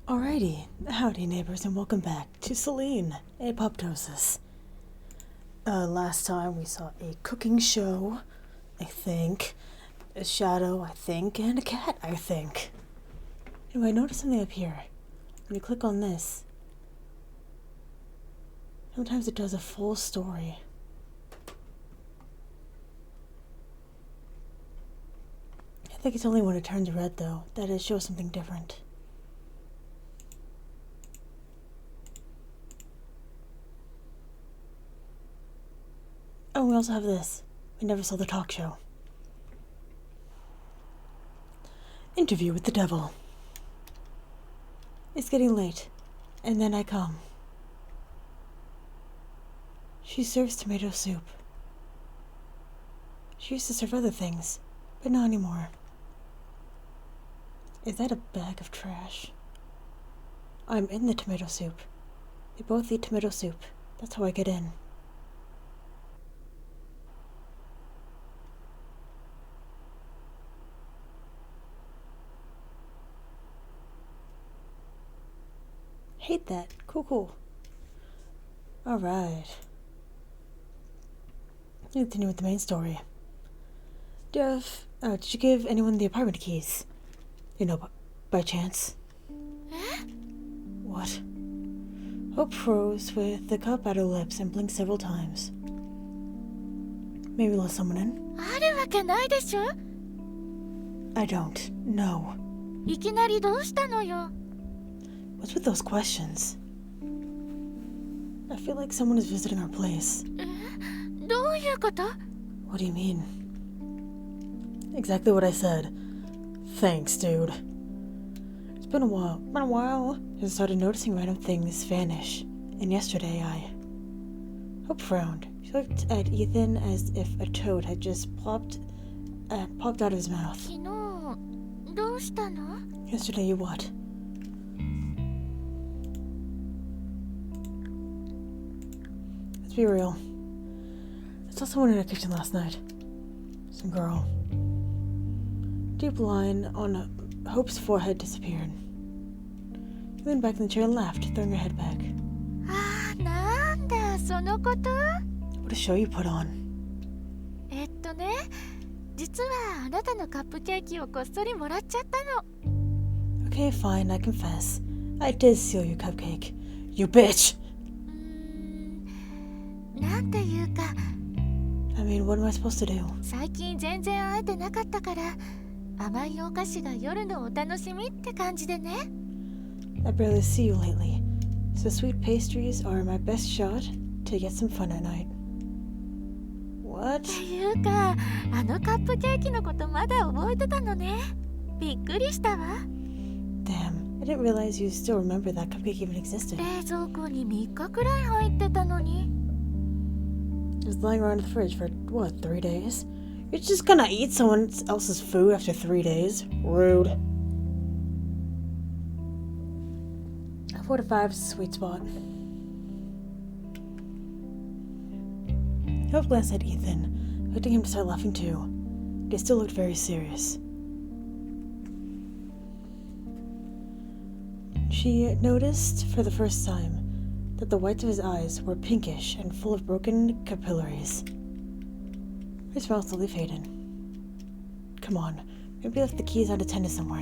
Alrighty, howdy neighbors and welcome back to Selene Apoptosis. Last time we saw a cooking show, I think, a shadow, I think, and a cat, I think. Anyway, I noticed something up here. When you click on this, sometimes it does a full story. I think it's only when it turns red though, that it shows something different. Oh, we also have this. We never saw the talk show. Interview with the devil. It's getting late, and then I come. She serves tomato soup. She used to serve other things, but not anymore. Is that a bag of trash? I'm in the tomato soup. We both eat tomato soup. That's how I get in. Hate that. Cool. Alright. Continue with the main story. Did you give anyone the apartment keys? You know, by chance. What? Hope froze with the cup at her lips and blinked several times. Maybe let someone in? I don't. No. What's with those questions? I feel like someone is visiting our place. What do you mean? Exactly what I said. Thanks, dude. It's been a while. I started noticing random things vanish. And yesterday Hope frowned. She looked at Ethan as if a toad had just popped out of his mouth. Yesterday you what? Let's be real. I saw someone in our kitchen last night. Some girl. Deep line on Hope's forehead disappeared. She leaned back in the chair and laughed, throwing her head back. What a show you put on. Okay, fine, I confess. I did steal your cupcake. You bitch! I mean, what am I supposed to do? I barely see you lately, so sweet pastries are my best shot to get some fun at night. What? Damn, I didn't realize you still remember that cupcake even existed. It was lying around the fridge for, 3 days? You're just gonna eat someone else's food after 3 days? Rude. 4 to 5 is a sweet spot. Hope glanced at Ethan, expecting him to start laughing too. But he still looked very serious. She noticed for the first time that the whites of his eyes were pinkish and full of broken capillaries. Her smile slowly faded. Come on, maybe left the keys unattended somewhere.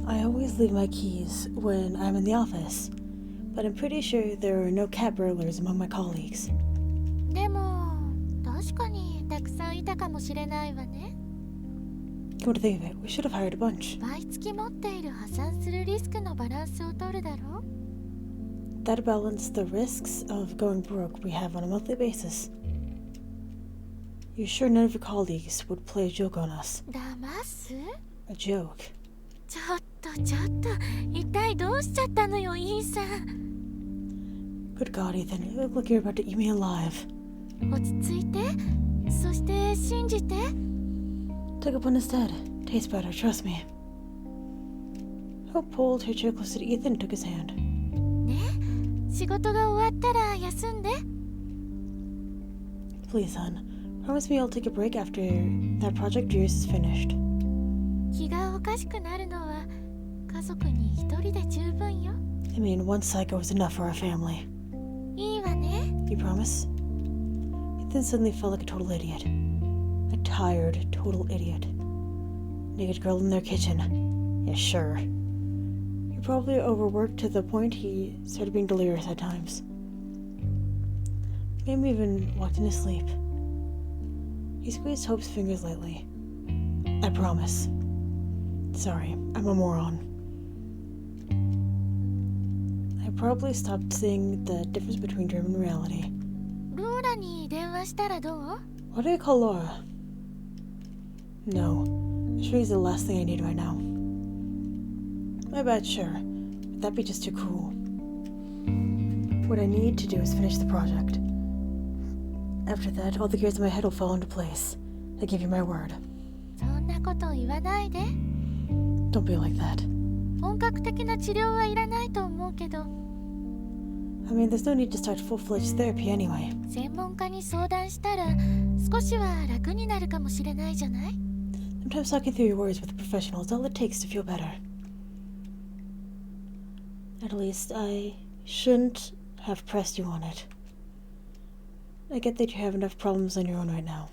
I always leave my keys when I'm in the office, but I'm pretty sure there are no cat burglars among my colleagues. Come to think of it, we should have hired a bunch. That balanced the risks of going broke we have on a monthly basis. You sure none of your colleagues would play a joke on us? A joke? Good God, Ethan, you look like you're about to eat me alive. Take up one instead. Tastes better, trust me. Hope pulled her chair closer to Ethan and took his hand. 仕事が終わったら休んで。Please, hon. Promise me you'll take a break after that project of yours is finished. 気がおかしくなるのは家族に一人で十分よ。 I mean, one psycho is enough for our family. いいわね。 You promise? Ethan suddenly felt like a total idiot. A tired, total idiot. Naked girl in their kitchen. Yeah, sure. He probably overworked to the point he started being delirious at times. Maybe even walked in his sleep. He squeezed Hope's fingers lightly. I promise. Sorry, I'm a moron. I probably stopped seeing the difference between dream and reality. ローラに電話したらどう？ What do you call Laura? No, shooting is the last thing I need right now. My bad, sure, but that'd be just too cruel. What I need to do is finish the project. After that, all the gears in my head will fall into place. I give you my word. そんなこと言わないで。 Don't be like that. 本格的な治療はいらないと思うけど。 I mean, there's no need to start full-fledged therapy anyway. 専門家に相談したら少しは楽になるかもしれないじゃない？ Sometimes talking through your worries with a professional is all it takes to feel better. At least, I shouldn't have pressed you on it. I get that you have enough problems on your own right now.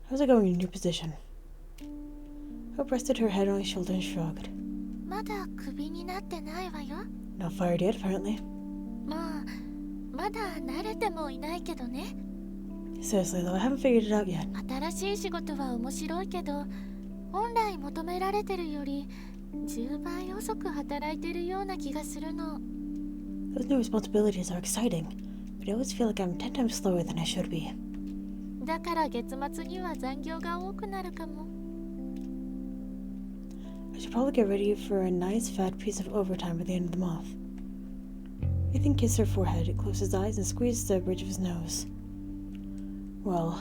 How's it going in your position? Hope rested her head on his shoulder and shrugged. まだクビになってないわよ。 Not fired yet, apparently. まあ、まだ慣れてもいないけどね。 Seriously though, I haven't figured it out yet. 新しい仕事は面白いけど、本来求められてるより10倍遅く働いてるような気がするの。 Those new responsibilities are exciting, but I always feel like I'm 10 times slower than I should be. だから月末には残業が多くなるかも。 I should probably get ready for a nice fat piece of overtime at the end of the month. Ethan kissed her forehead, closed his eyes, and squeezed the bridge of his nose. Well,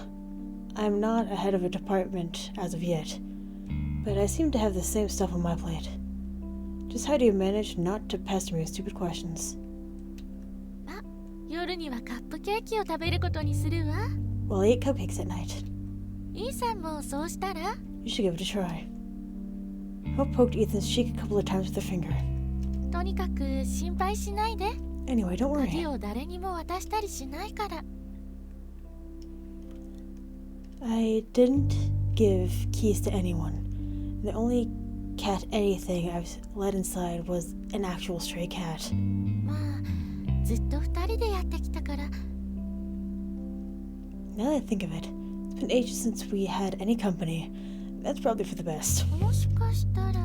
I'm not a head of a department as of yet, but I seem to have the same stuff on my plate. Just how do you manage not to pester me with stupid questions? あ、夜にはカップケーキを食べることにするわ。 Well, I ate cupcakes at night. イーさんもそうしたら？ You should give it a try. Hope poked Ethan's cheek a couple of times with her finger. とにかく心配しないで。 Anyway, don't 鍵 worry. を誰にも渡したりしないから。 I didn't give keys to anyone. The only cat anything I've let inside was an actual stray cat. まあ、ずっと二人でやってきたから。 Now that I think of it, it's been ages since we had any company. That's probably for the best. もしかしたら。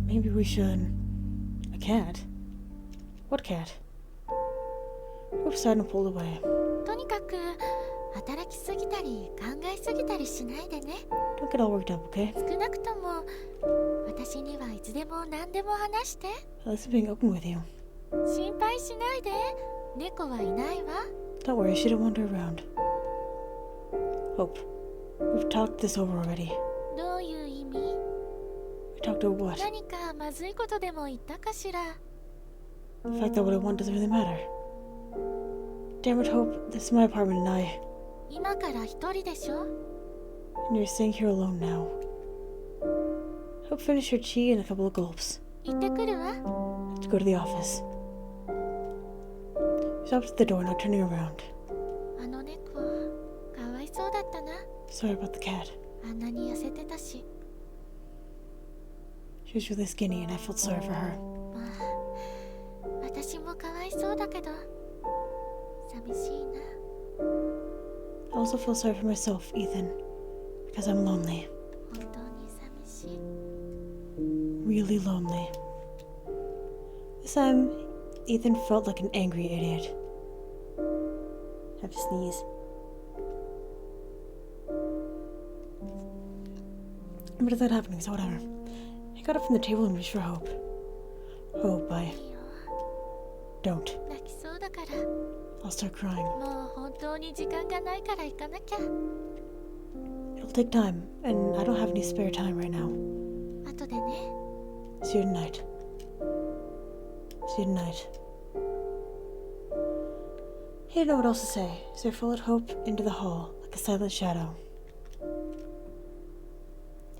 Maybe we should... A cat? What cat? Hope sighed and pulled away. とにかく働きすぎたり考えすぎたりしないでね。 Don't get all worked up, okay? 少なくとも私にはいつでも何でも話して。 At least I'm being open with you. 心配しないで。猫はいないわ。 Don't worry, she didn't wander around. Hope, we've talked this over already. どういう意味？ We talked over what? 何かまずいことでも言ったかしら。 The fact that what I want doesn't really matter. Damn it, Hope, this is my apartment and I... 今から一人でしょ？ And you're staying here alone now. Hope finished her tea in a couple of gulps. 行ってくるわ。 To go to the office. She stopped at the door, not turning around. あの猫、かわいそうだったな。 Sorry about the cat. あんなに痩せてたし。 She was really skinny and I felt sorry for her. まあ、私もかわいそうだけど、寂しいな。 I also feel sorry for myself, Ethan, because I'm lonely. 本当に寂しい。 Really lonely. This time, Ethan felt like an angry idiot. Have to sneeze. But it's not happening, so whatever. He got up from the table and reached for Hope. Hope, I... いいよ。 Don't. 泣きそうだから。 I'll start crying. もう本当に時間がないから行かなきゃ。 It'll take time, and I don't have any spare time right now. 後でね。 See you tonight. See you tonight. He didn't know what else to say, so he followed Hope into the hall like a silent shadow.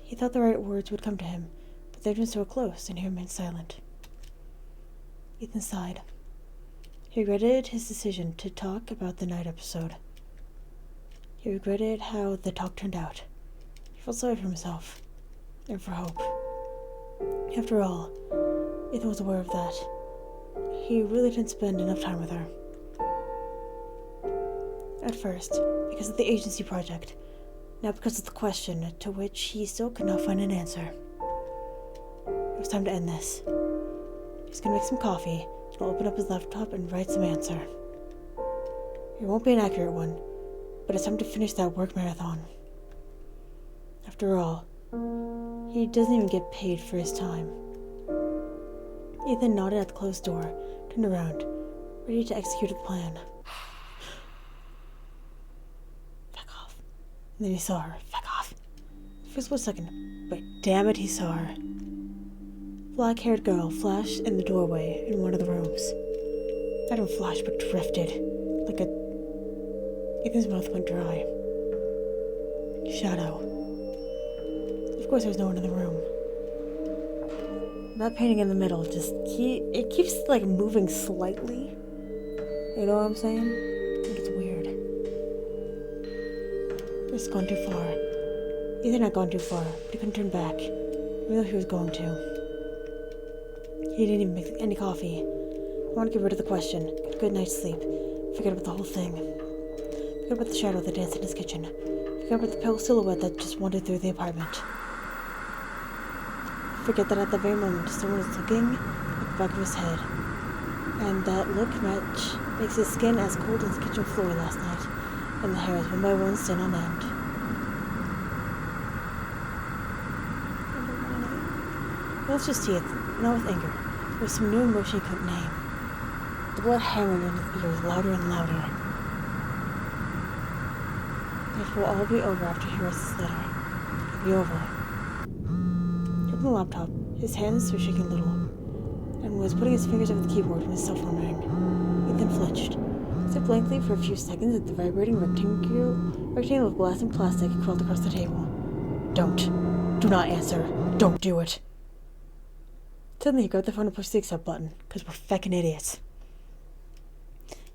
He thought the right words would come to him, but they'd been so close, and he remained silent. Ethan sighed. He regretted his decision to talk about the night episode. He regretted how the talk turned out. He felt sorry for himself, and for Hope. After all, Ethan was aware of that. He really didn't spend enough time with her. At first, because of the agency project, now because of the question to which he still could not find an answer. It was time to end this. He was going to make some coffee, and open up his laptop and write some answer. It won't be an accurate one, but it's time to finish that work marathon. After all, he doesn't even get paid for his time. Ethan nodded at the closed door, turned around, ready to execute the plan. Fuck off. And then he saw her. Fuck off. For a split second, but damn it, he saw her. Black-haired girl flashed in the doorway in one of the rooms. Not even flashed, but drifted, like a... Ethan's mouth went dry. Shadow. Of course, there was no one in the room. That painting in the middle it keeps like moving slightly. You know what I'm saying? I think it's weird. It's gone too far. Ethan had gone too far, but he couldn't turn back, even though he was going to. He didn't even make any coffee. I want to get rid of the question, get a good night's sleep, forget about the whole thing. Forget about the shadow that danced in his kitchen. Forget about the pale silhouette that just wandered through the apartment. Forget that at the very moment someone is looking at the back of his head. And that look makes his skin as cold as the kitchen floor last night, and the hairs one by one stand on end. Let's just see it, not with anger. With some new emotion he couldn't name. The blood hammered in his ears louder and louder. It will all be over after he writes this letter. It'll be over. He opened the laptop, his hands were shaking a little, and was putting his fingers over the keyboard when his cell phone rang. Ethan flinched. He stood blankly for a few seconds as the vibrating rectangle of glass and plastic crawled across the table. Don't. Do not answer. Don't do it. Suddenly he grabbed the phone and pushed the accept button, because we're feckin' idiots.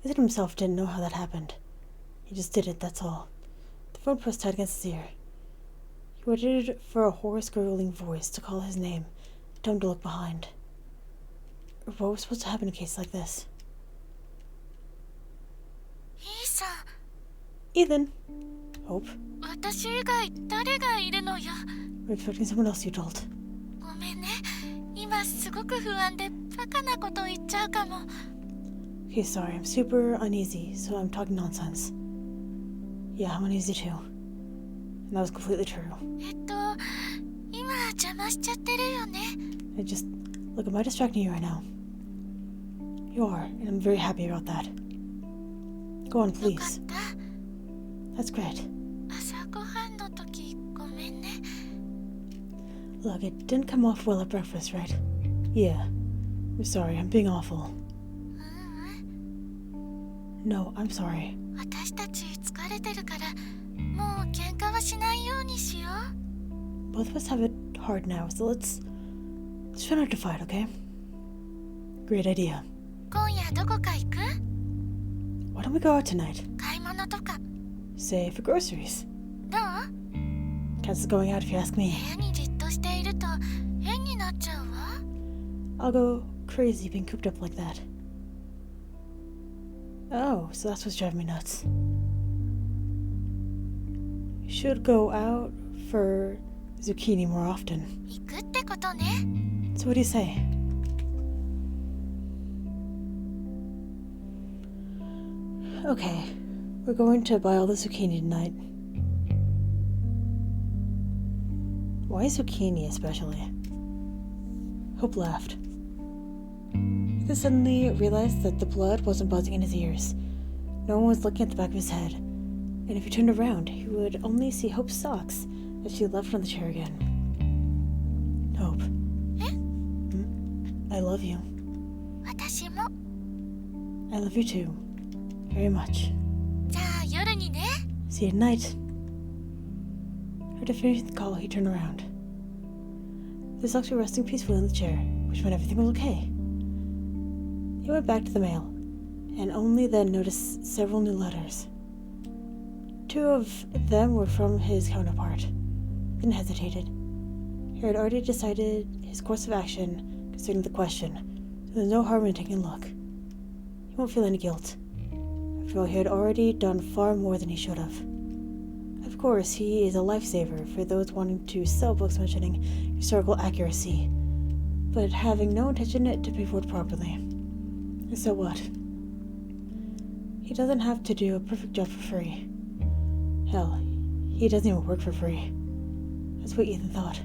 Ethan himself didn't know how that happened. He just did it, that's all. The phone pressed tight against his ear. He waited for a hoarse, gurgling voice to call his name, tell him to look behind. What was supposed to happen in a case like this? Ethan! Hope? We're expecting someone else, you dolt. Okay, sorry, I'm super uneasy, so I'm talking nonsense. Yeah, I'm uneasy too. And that was completely true. Look, am I distracting you right now? You are, and I'm very happy about that. Go on, please. That's great. Look, it didn't come off well at breakfast, right? Yeah. I'm sorry, I'm being awful. No, I'm sorry. Both of us have it hard now, so let's try not to fight, okay? Great idea. Why don't we go out tonight? Say, for groceries. Cancel going out if you ask me. I'll go crazy being cooped up like that. Oh, so that's what's driving me nuts. You should go out for zucchini more often. So what do you say? Okay, we're going to buy all the zucchini tonight. Why zucchini especially? Hope laughed. Ethan suddenly realized that the blood wasn't buzzing in his ears. No one was looking at the back of his head. And if he turned around, he would only see Hope's socks as she left on the chair again. Hope. I love you. I love you too. very much. じゃあ夜にね。 See you tonight. After finishing the call, he turned around. The doctor resting peacefully in the chair, which meant everything was okay. He went back to the mail, and only then noticed several new letters. 2 of them were from his counterpart. Then hesitated. He had already decided his course of action concerning the question, so there's no harm in taking a look. He won't feel any guilt. After all, he had already done far more than he should have. Of course, he is a lifesaver for those wanting to sell books mentioning historical accuracy, but having no intention to pay for it properly. So what? He doesn't have to do a perfect job for free. Hell, he doesn't even work for free. That's what Ethan thought.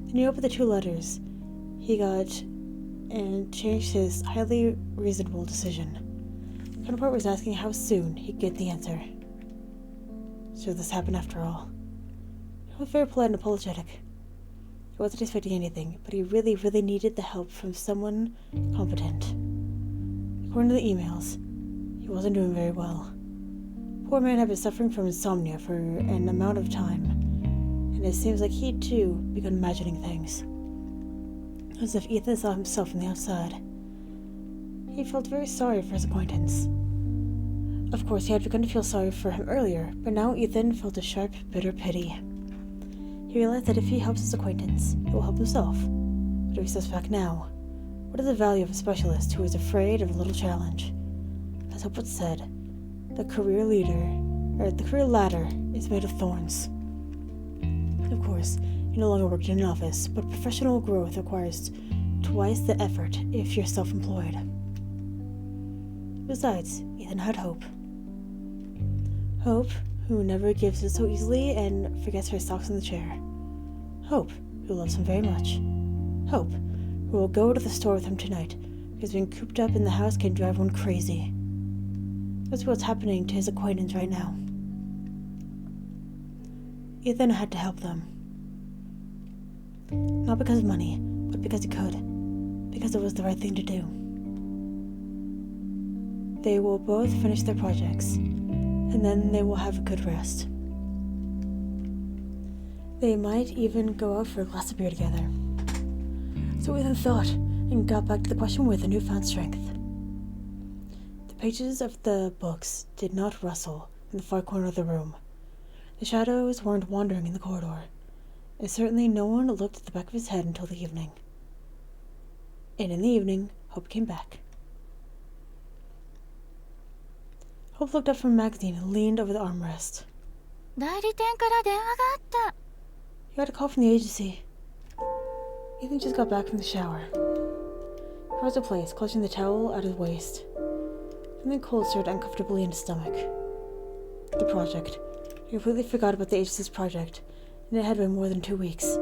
Then he opened the 2 letters he got and changed his highly reasonable decision. The counterpart was asking how soon he'd get the answer. So this happened after all. He was very polite and apologetic. He wasn't expecting anything, but he really, really needed the help from someone competent. According to the emails, he wasn't doing very well. Poor man had been suffering from insomnia for an amount of time, and it seems like he too begun imagining things. As if Ethan saw himself from the outside. He felt very sorry for his acquaintance. Of course, he had begun to feel sorry for him earlier, but now Ethan felt a sharp, bitter pity. He realized that if he helps his acquaintance, he will help himself. But if he steps back now, what is the value of a specialist who is afraid of a little challenge? As Hope once said, the career ladder is made of thorns. Of course, you no longer work in an office, but professional growth requires twice the effort if you're self-employed. Besides, Ethan had Hope. Hope, who never gives in so easily and forgets her socks in the chair. Hope, who loves him very much. Hope, who will go to the store with him tonight, because being cooped up in the house can drive one crazy. That's what's happening to his acquaintance right now. Ethan had to help them. Not because of money, but because he could. Because it was the right thing to do. They will both finish their projects, and then they will have a good rest. They might even go out for a glass of beer together. So Ethan thought, and got back to the question with a newfound strength. The pages of the books did not rustle in the far corner of the room. The shadows weren't wandering in the corridor, and certainly no one looked at the back of his head until the evening. And in the evening, Hope came back. Hope looked up from a magazine and leaned over the armrest. 代理店から電話があった。 You got a call from the agency. Ethan just got back from the shower. He rose in place, clutching the towel at his waist. Something cold stirred uncomfortably in his stomach. The project. He completely forgot about the agency's project, and it had been more than 2 weeks.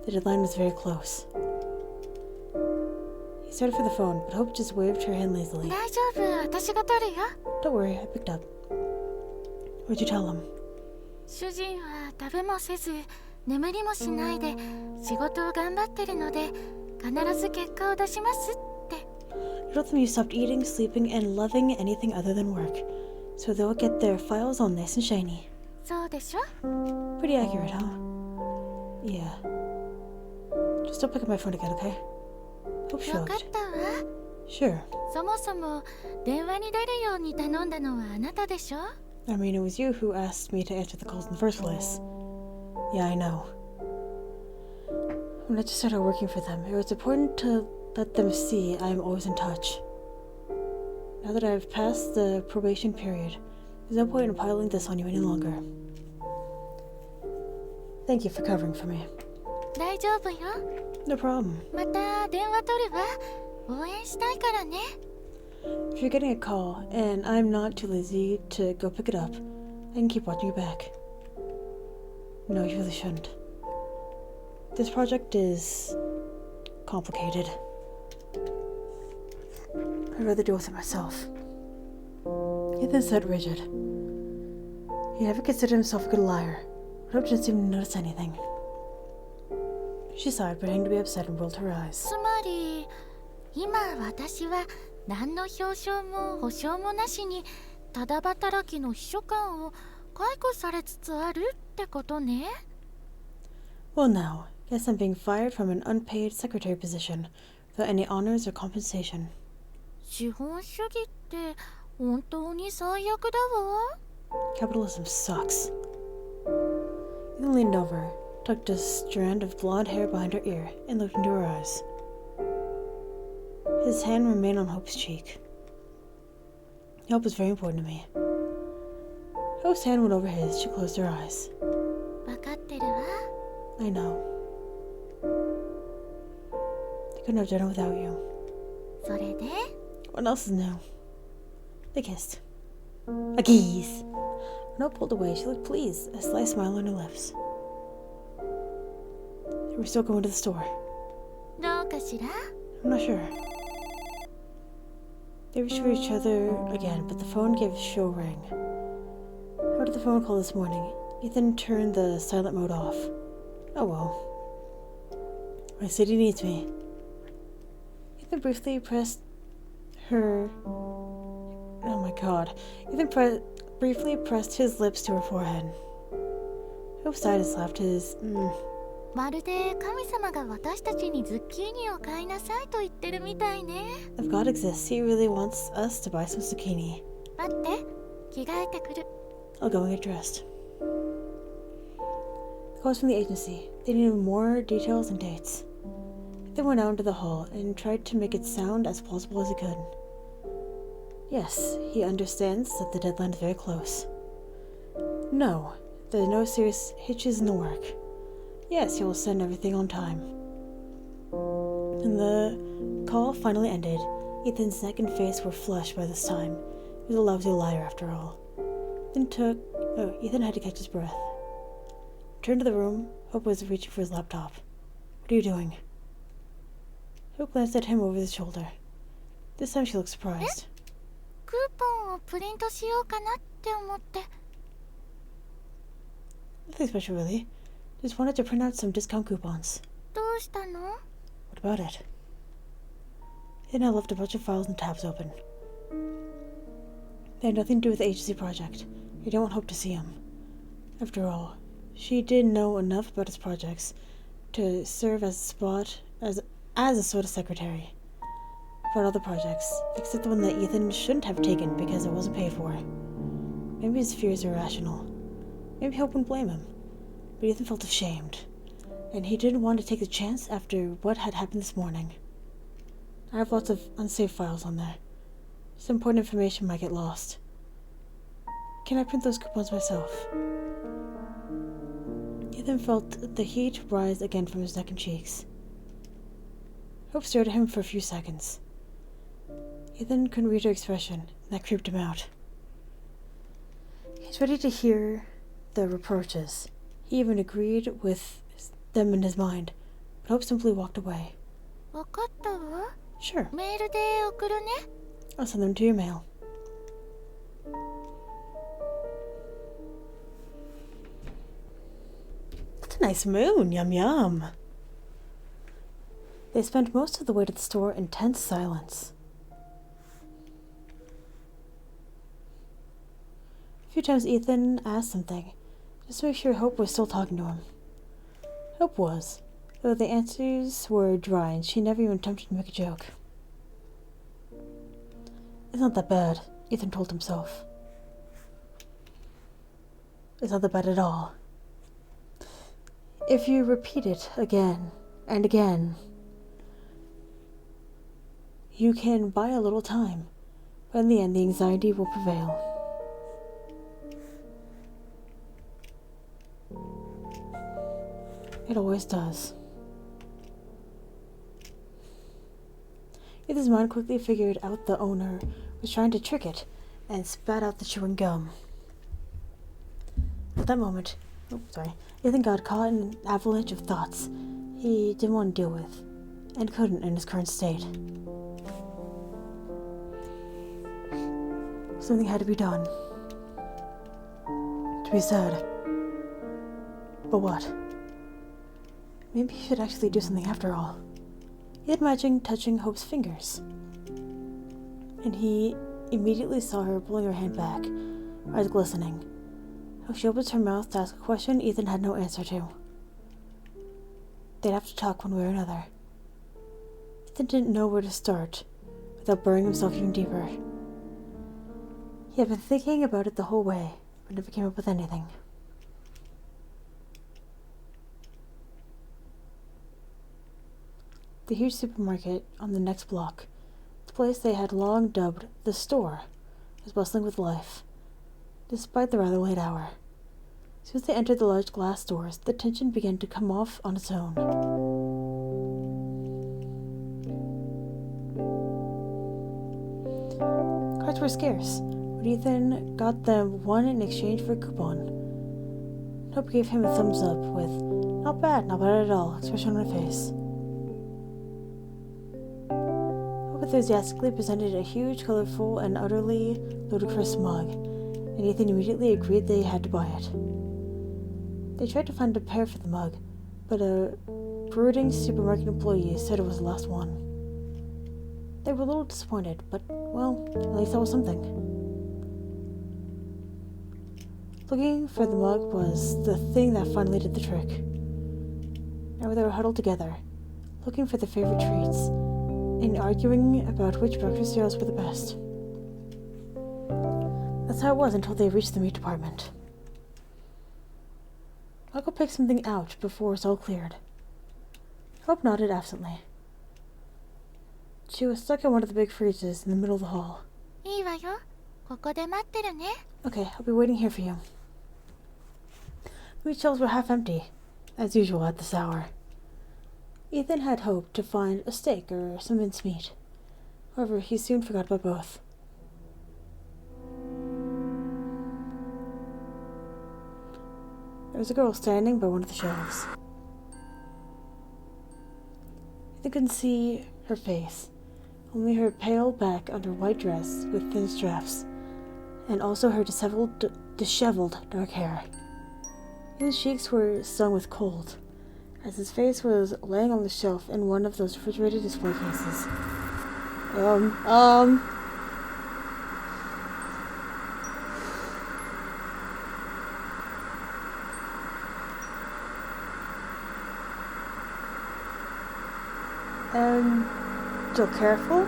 The deadline was very close. He started for the phone, but Hope just waved her hand lazily. 大丈夫、私が取るよ。 Don't worry, I picked up. What'd you tell him? 主人は食べもせず、眠りもしないで仕事を頑張ってるので、必ず結果を出しますって。 You told them you stopped eating, sleeping, and loving anything other than work, so they'll get their files all nice and shiny. そうでしょ? Pretty accurate, huh? Yeah. Just don't pick up my phone again, okay? Hope わかっ shrugged. たわ。 Sure. そもそも電話に出るように頼んだのはあなたでしょ? I mean, it was you who asked me to answer the calls in the first place. Yeah, I know. When I just started working for them, it was important to let them see I am always in touch. Now that I've passed the probation period, there's no point in piling this on you any longer. Thank you for covering for me. 大丈夫よ。 No problem. また電話取るわ。応援したいからね。 If you're getting a call, and I'm not too lazy to go pick it up, I can keep watching you back. No, you really shouldn't. This project is complicated. I'd rather deal with it myself. Ethan said rigid. He never considered himself a good liar, but Hope didn't seem to notice anything. She sighed, pretending to be upset, and rolled her eyes. つまり今私は何の表彰も保証もなしにただ働きの秘書官を解雇されつつあるってことね。Well now, guess I'm being fired from an unpaid secretary position, without any honors or compensation. 資本主義って本当に最悪だわ。Capitalism sucks. Ethan leaned over, tucked a strand of blonde hair behind her ear, and looked into her eyes. His hand remained on Hope's cheek. Hope was very important to me. Hope's hand went over his. She closed her eyes. わかってるわ。I know. I couldn't have done it without you. それで What else is new? They kissed. A kiss. When Hope pulled away, she looked pleased, a slight smile on her lips. They were still going to the store. どうかしら？ I'm not sure. They reached for each other again, but the phone gave a shrill ring. How did the phone call this morning? Ethan turned the silent mode off. Oh well. My city needs me. Ethan briefly pressed her... Oh my god. Ethan briefly pressed his lips to her forehead. Hope sighed and slapped his... まるで神様が私たちにズッキーニを買いなさいと言ってるみたいね。 If God exists, he really wants us to buy some zucchini. 待って、着替えてくる。 I'll go and get dressed. The call was from the agency. They needed more details and dates. They went out into the hall and tried to make it sound as plausible as he could. Yes, he understands that the deadline is very close. No, there are no serious hitches in the work. Yes, he will send everything on time. And the call finally ended. Ethan's neck and face were flushed by this time. He was a lousy liar after all. Ethan had to catch his breath. Returned to the room. Hope was reaching for his laptop. What are you doing? Hope glanced at him over his shoulder. This time she looked surprised. クーポンをプリントしようかなって思って。 Nothing special, really. Just wanted to print out some discount coupons. どうしたの？ What about it? Then I left a bunch of files and tabs open. They had nothing to do with the agency project. You don't want Hope to see them. After all, she did know enough about his projects to serve as a sort of secretary. About other projects, except the one that Ethan shouldn't have taken because it wasn't paid for. Maybe his fears are irrational. Maybe Hope wouldn't blame him. But Ethan felt ashamed, and he didn't want to take the chance after what had happened this morning. I have lots of unsaved files on there. Some important information might get lost. Can I print those coupons myself? Ethan felt the heat rise again from his neck and cheeks. Hope stared at him for a few seconds. Ethan couldn't read her expression, and that creeped him out. He was ready to hear the reproaches. He even agreed with them in his mind, but Hope simply walked away. わかったわ。 Sure, メールで送るね。 I'll send them to your mail. That's a nice moon, yum yum. They spent most of the way to the store in tense silence. A few times Ethan asked something, just to make sure Hope was still talking to him. Hope was, though the answers were dry and she never even attempted to make a joke. It's not that bad, Ethan told himself. It's not that bad at all. If you repeat it again and again, you can buy a little time, but in the end the anxiety will prevail. It always does. Ethan's mind quickly figured out the owner was trying to trick it and spat out the chewing gum. At that moment, Ethan got caught in an avalanche of thoughts he didn't want to deal with, and couldn't in his current state. Something had to be done. To be said. But what? Maybe he should actually do something after all. He had imagined touching Hope's fingers. and he immediately saw her pulling her hand back, her eyes glistening. How she opens her mouth to ask a question Ethan had no answer to. They'd have to talk one way or another. Ethan didn't know where to start without burying himself even deeper. He had been thinking about it the whole way, but never came up with anything. The huge supermarket on the next block, the place they had long dubbed the store, was bustling with life, despite the rather late hour. As soon as they entered the large glass doors, the tension began to come off on its own. Cards were scarce, but Ethan got them one in exchange for a coupon. Hope gave him a thumbs up with, not bad at all, expression on her face. Hope enthusiastically presented a huge, colorful, and utterly ludicrous mug, and Ethan immediately agreed they had to buy it. They tried to find a pair for the mug, but a brooding supermarket employee said it was the last one. They were a little disappointed, but, well, at least that was something. Looking for the mug was the thing that finally did the trick. Now they were huddled together, looking for their favorite treats, and arguing about which breakfast cereals were the best. That's how it was until they reached the meat department. I'll go pick something out before it's all cleared. Hope nodded absently. She was stuck in one of the big freezers in the middle of the hall. いいわよ。ここで待ってるね。 Okay, I'll be waiting here for you. The meat shelves were half empty, as usual at this hour. Ethan had hoped to find a steak or some mincemeat. However, he soon forgot about both. There was a girl standing by one of the shelves. Ethan couldn't see her face, only her pale back under a white dress with thin straps, and also her disheveled dark hair. His cheeks were stung with cold, as his face was laying on the shelf in one of those refrigerated display cases. So careful?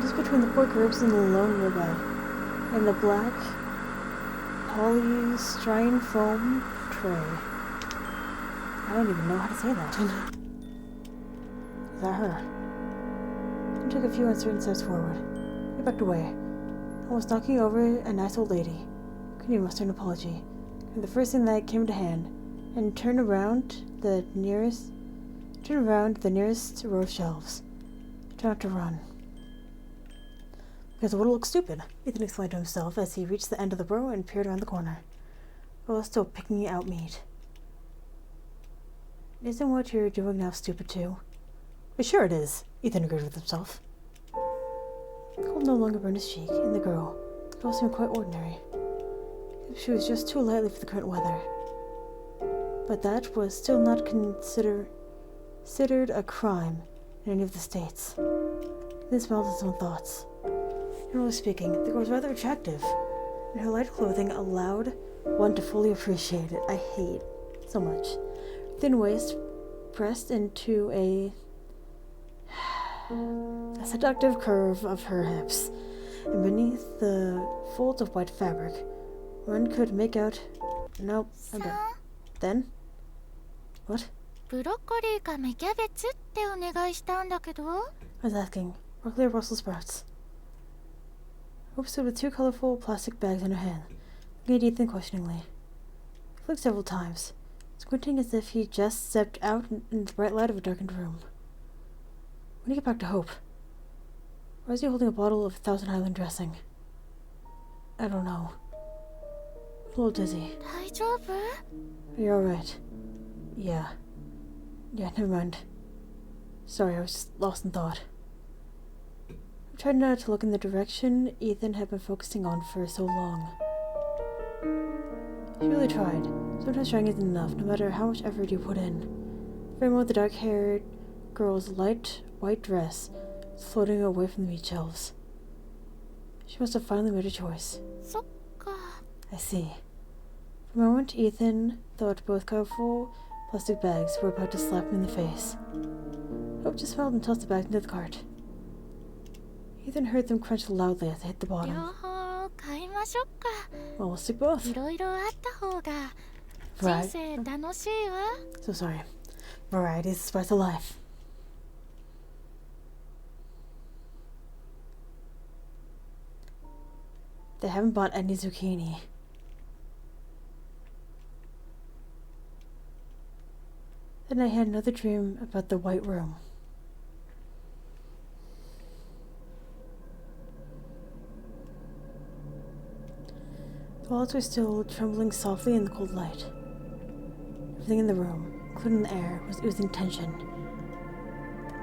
Just between the pork ribs and the lone ribeye, and the black polystyrene foam tray. I don't even know how to say that. Is that her? He took a few uncertain steps forward. He backed away, almost knocking over a nice old lady. Couldn't even muster an apology. And the first thing that came to hand, and turned around the nearest row of shelves. Tried not to run. Because it would look stupid, Ethan explained to himself as he reached the end of the row and peered around the corner. But was still picking out meat. Isn't what you're doing now stupid too? But sure it is, Ethan agreed with himself. The cold no longer burned his cheek, and the girl seemed quite ordinary. She was just too lightly for the current weather. But that was still not considered a crime in any of the states. Ethan smiled at his own thoughts. Generally speaking, the girl was rather attractive, and her light clothing allowed one to fully appreciate it. I hate so much. Her thin waist pressed into a seductive curve of her hips, and beneath the folds of white fabric, one could make out... Nope, I'm done. Then? What? ブロッコリーか芽キャベツってお願いしたんだけど。I was asking. Broccoli or Brussels sprouts? Hope stood with two colorful plastic bags in her hand, looking at Ethan questioningly. He looked several times, squinting as if he just stepped out in the bright light of a darkened room. When did he get back to Hope? Or is he holding a bottle of Thousand Island dressing? I don't know. I'm a little dizzy. 大丈夫? Are you alright? Yeah. Yeah, never mind. Sorry, I was just lost in thought. I tried not to look in the direction Ethan had been focusing on for so long. She really tried. Sometimes trying isn't enough, no matter how much effort you put in. For a moment, the dark-haired girl's light white dress was floating away from the meat shelves. She must have finally made a choice. そっか。 I see. For a moment, Ethan thought both colorful plastic bags were about to slap him in the face. Hope just smiled and tossed the bags into the cart. Ethan heard them crunch loudly as they hit the 両 bottom. 方買いましょうか。 Well, we'll stick both. いろいろあった方が Right. 人生楽しいわ。 So sorry. Variety is the spice of life. They haven't bought any zucchini. Then I had another dream about the white room. The walls were still trembling softly in the cold light. Everything in the room, including the air, was oozing tension,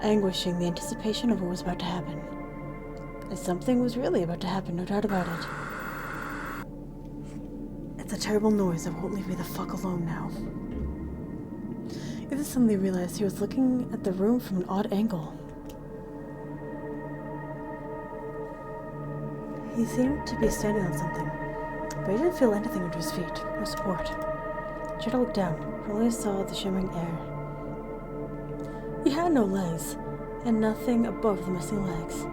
anguishing the anticipation of what was about to happen. And something was really about to happen, no doubt about it. It's a terrible noise that won't leave me the fuck alone now. Ethan suddenly realized he was looking at the room from an odd angle. He seemed to be standing on something, but he didn't feel anything under his feet, no support. He tried to look down, but only saw the shimmering air. He had no legs, and nothing above the missing legs.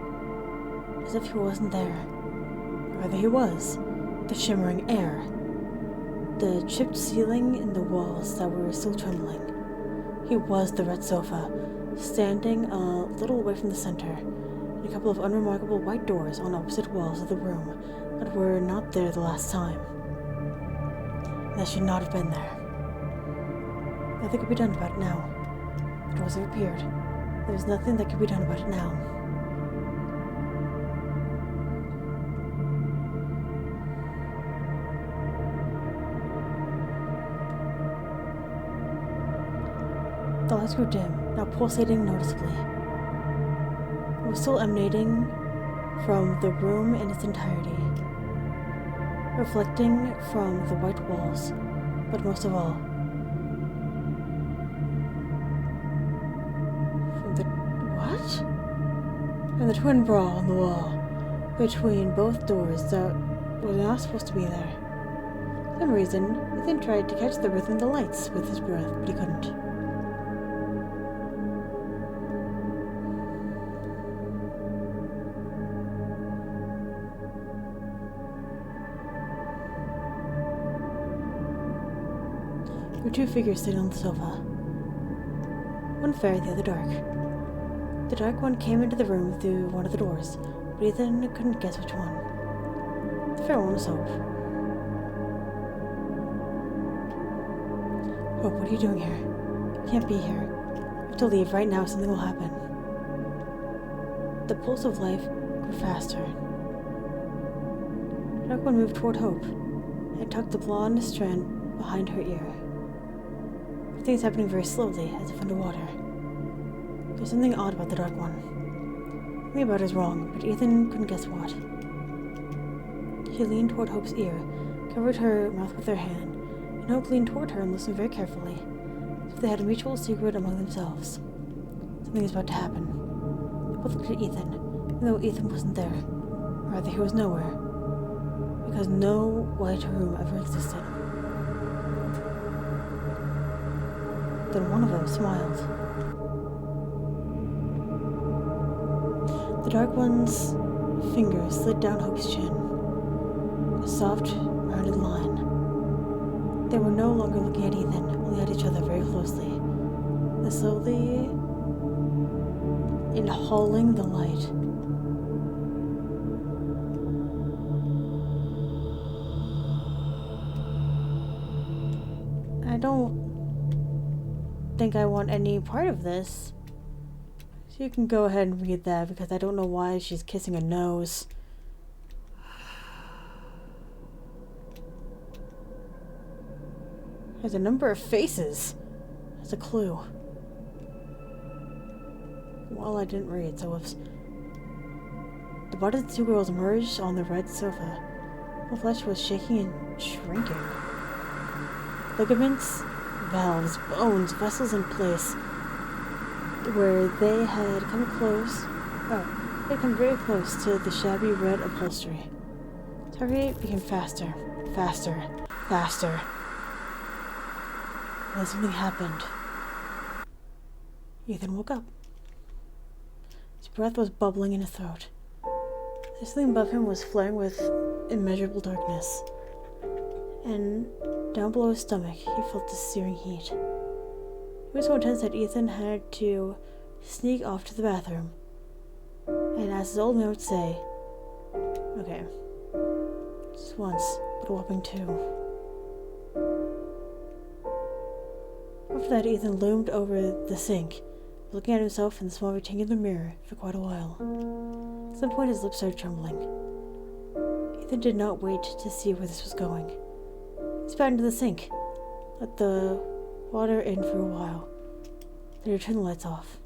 As if he wasn't there. Rather, he was. The shimmering air. The chipped ceiling and the walls that were still trembling. He was the red sofa, standing a little away from the center, and a couple of unremarkable white doors on opposite walls of the room that were not there the last time. And that should not have been there. Nothing could be done about it now. The doors have appeared. There was nothing that could be done about it now. The lights grew dim, now pulsating noticeably. It was still emanating from the room in its entirety, reflecting from the white walls, but most of all, from the... what? From the twin brawl on the wall, between both doors that were not supposed to be there. For some reason, Ethan tried to catch the rhythm of the lights with his breath, but he couldn't. There were two figures sitting on the sofa. One fair, the other dark. The dark one came into the room through one of the doors, but Ethan couldn't guess which one. The fair one was Hope. Hope, what are you doing here? You can't be here. You have to leave right now, something will happen. The pulse of life grew faster. The dark one moved toward Hope and tucked the blonde strand behind her ear. Everything is happening very slowly, as if underwater. There's something odd about the dark one. Something about it is wrong, but Ethan couldn't guess what. She leaned toward Hope's ear, covered her mouth with her hand, and Hope leaned toward her and listened very carefully, as if they had a mutual secret among themselves. Something is about to happen. They both looked at Ethan, even though Ethan wasn't there. Or rather, he was nowhere, because no white room ever existed. Then one of them smiled. The dark one's fingers slid down Hope's chin. A soft, rounded line. They were no longer looking at Ethan, only at each other very closely. And slowly inhaling the light. I don't think I want any part of this. So you can go ahead and read that, because I don't know why she's kissing a nose. There's a number of faces. That's a clue. Well, I didn't read, so whoops. The bodies of the two girls emerged on the red sofa. The flesh was shaking and shrinking. ligaments, valves, bones, vessels in place, where they had come close. Oh, they had come very close to the shabby red upholstery. His heart rate became faster, faster, faster. And then something happened. Ethan woke up. His breath was bubbling in his throat. The ceiling above him was flaring with immeasurable darkness. And down below his stomach, he felt the searing heat. It was so intense that Ethan had to sneak off to the bathroom. And as his old man would say, okay, just once, but a whopping two. After that, Ethan loomed over the sink, looking at himself in the small rectangular mirror for quite a while. At some point, his lips started trembling. Ethan did not wait to see where this was going. He spat into the sink, let the water in for a while, then he turned the lights off.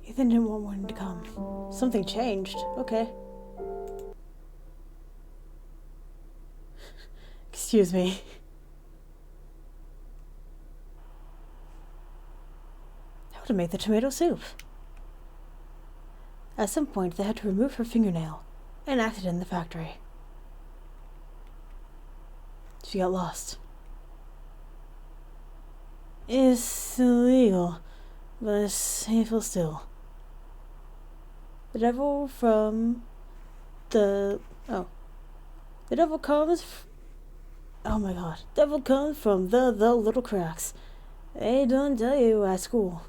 Ethan didn't want morning to come. Something changed. Okay. Excuse me. How to make the tomato soup? At some point, they had to remove her fingernail. An accident in the factory. She got lost. It's illegal, but it's painful still. The devil from the... Oh. The devil comes... Oh my god. Devil comes from the little cracks. They don't tell you at school.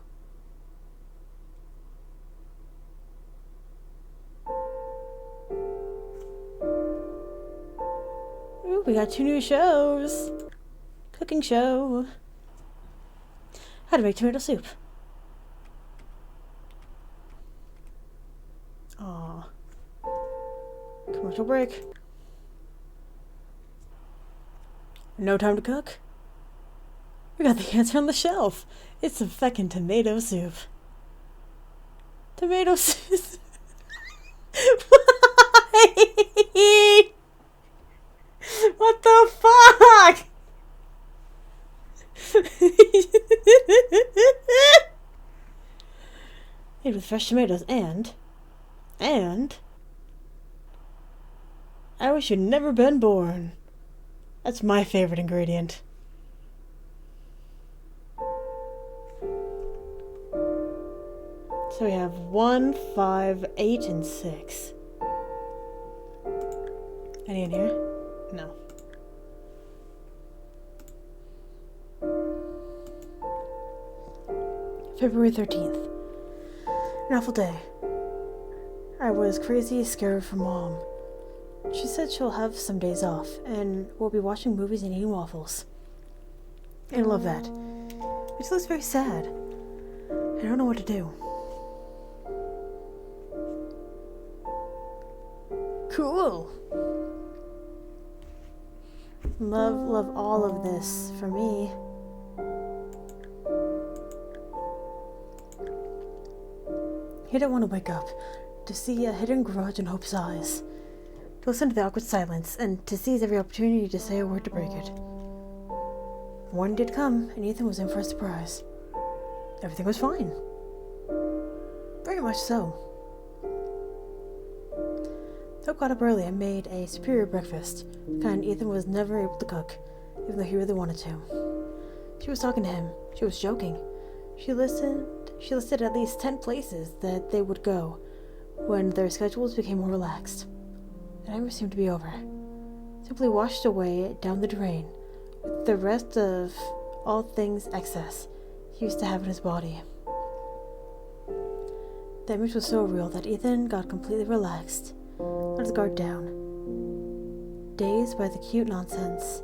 Ooh, we got 2 new shows. Cooking show. How to make tomato soup. Aww. Commercial break. No time to cook? We got the answer on the shelf. It's some feckin' tomato soup. Tomato soup. Why? What the fuck? Made with fresh tomatoes and I wish you'd never been born. That's my favorite ingredient. So we have 1, 5, 8, and 6. Any in here? No. February 13th. An awful day. I was crazy scared for Mom. She said she'll have some days off, and we'll be watching movies and eating waffles. I love that. But she looks very sad. I don't know what to do. Cool! Love all of this for me. He didn't want to wake up, to see a hidden grudge in Hope's eyes, to listen to the awkward silence, and to seize every opportunity to say a word to break it. Morning did come, and Ethan was in for a surprise. Everything was fine. Very much so. Hope got up early and made a superior breakfast, the kind Ethan was never able to cook, even though he really wanted to. She was talking to him. She was joking. She listed at least 10 places that they would go when their schedules became more relaxed. It never seemed to be over. Simply washed away down the drain with the rest of all things excess he used to have in his body. The image was so real that Ethan got completely relaxed, let his guard down. Dazed by the cute nonsense,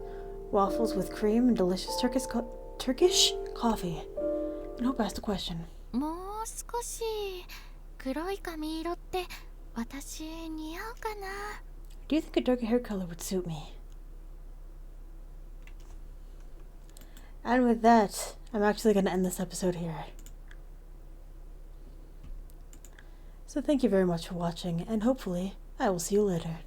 waffles with cream and delicious Turkish coffee. And Hope asked a question. もう少し黒い髪色って私似合うかな? Do you think a darker hair color would suit me? And with that, I'm actually going to end this episode here. So thank you very much for watching, and hopefully I will see you later.